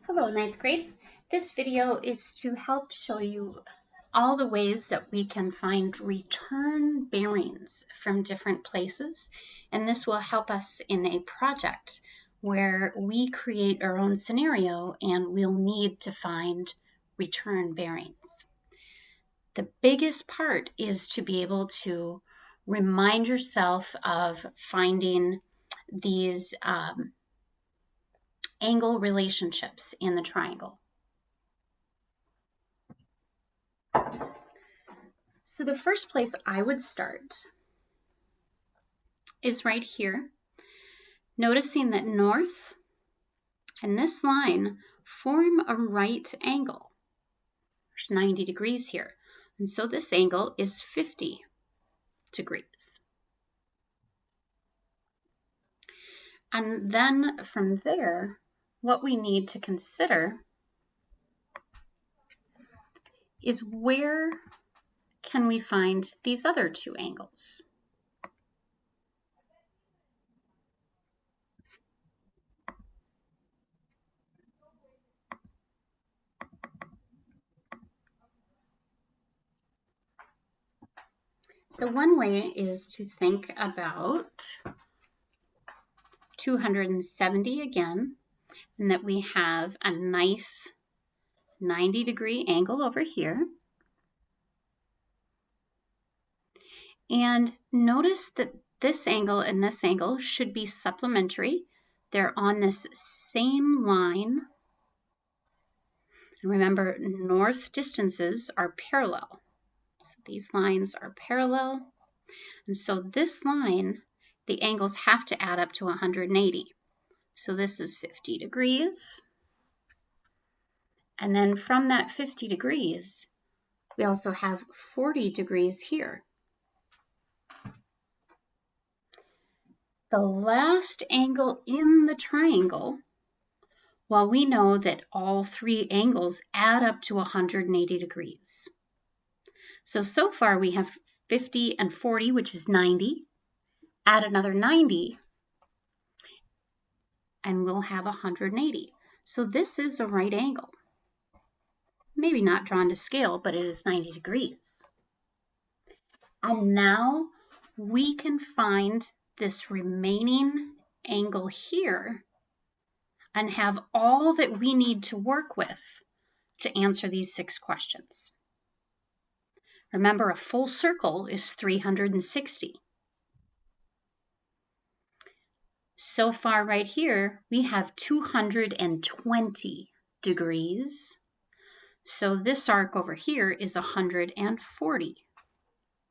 Hello, ninth grade. This video is to help show you all the ways that we can find return bearings from different places. And this will help us in a project where we create our own scenario and we'll need to find return bearings. The biggest part is to be able to remind yourself of finding these angle relationships in the triangle. So the first place I would start is right here, noticing that north and this line form a right angle. There's 90 degrees here, and so this angle is 50 degrees. And then from there, what we need to consider is where can we find these other two angles? So one way is to think about 270 again, and that we have a nice 90-degree angle over here. And notice that this angle and this angle should be supplementary. They're on this same line. And remember, north distances are parallel. So these lines are parallel. And so this line, the angles have to add up to 180. So this is 50 degrees. And then from that 50 degrees, we also have 40 degrees here. The last angle in the triangle, well, we know that all three angles add up to 180 degrees. So far we have 50 and 40, which is 90. Add another 90, and we'll have 180. So this is a right angle. Maybe not drawn to scale, but it is 90 degrees. And now we can find this remaining angle here and have all that we need to work with to answer these 6 questions. Remember, a full circle is 360. So far right here, we have 220 degrees. So this arc over here is 140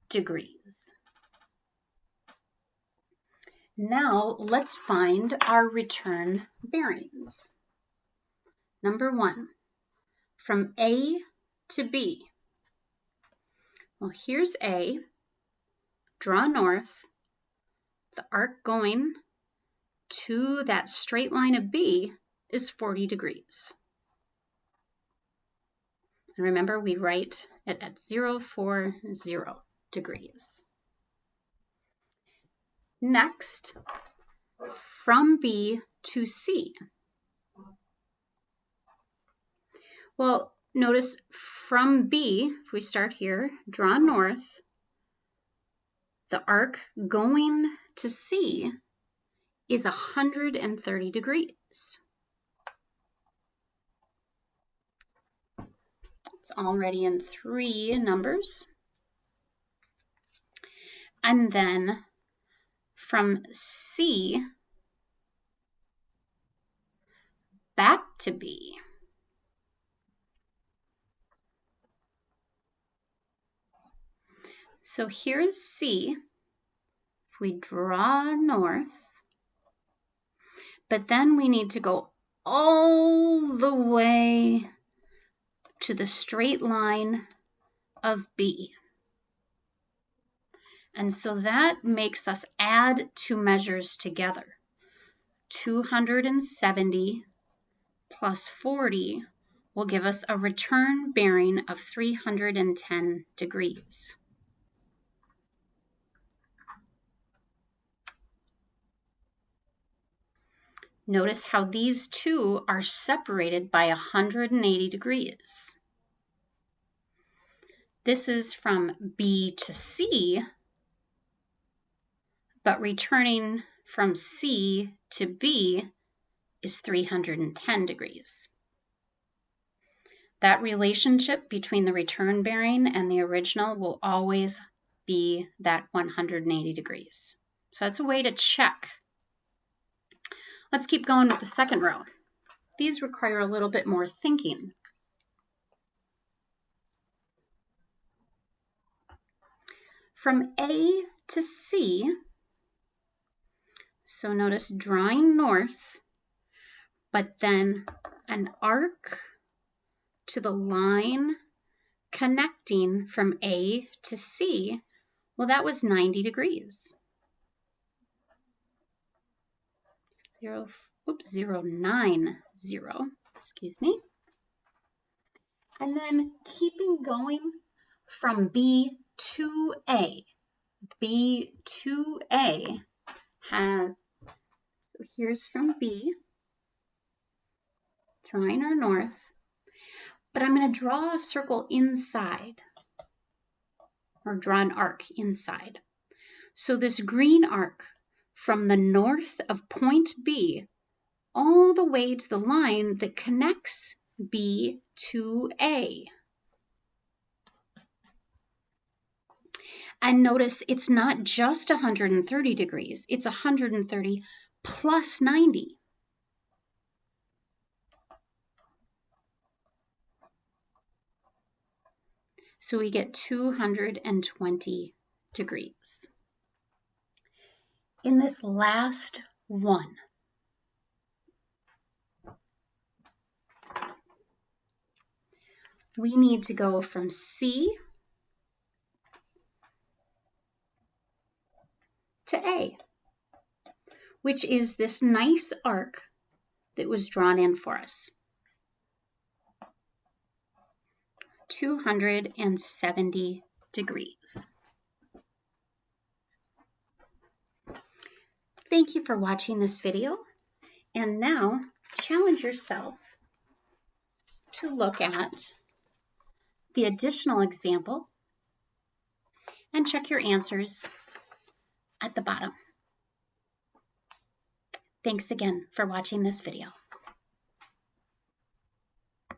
degrees. Now let's find our return bearings. Number 1, from A to B. Well, here's A. Draw north. The arc going to that straight line of B is 40 degrees. And remember, we write it at 0, 4, 0 degrees. Next, from B to C. Well, notice from B, if we start here, draw north, the arc going to C is 130 degrees. It's already in 3 numbers. And then from C back to B. So here's C. If we draw north, but then we need to go all the way to the straight line of B. And so that makes us add 2 measures together. 270 plus 40 will give us a return bearing of 310 degrees. Notice how these two are separated by 180 degrees. This is from B to C, but returning from C to B is 310 degrees. That relationship between the return bearing and the original will always be that 180 degrees. So that's a way to check. Let's keep going with the second row. These require a little bit more thinking. From A to C, so notice drawing north, but then an arc to the line connecting from A to C, well, that was 90 degrees. 090, excuse me. And then keeping going from B to A. B to A has, so here's from B, drawing our north, but I'm going to draw a circle inside, or draw an arc inside. So this green arc from the north of point B all the way to the line that connects B to A. And notice it's not just 130 degrees, it's 130 plus 90. So we get 220 degrees. In this last one, we need to go from C to A, which is this nice arc that was drawn in for us. 270 degrees. Thank you for watching this video. And now challenge yourself to look at the additional example and check your answers at the bottom. Thanks again for watching this video.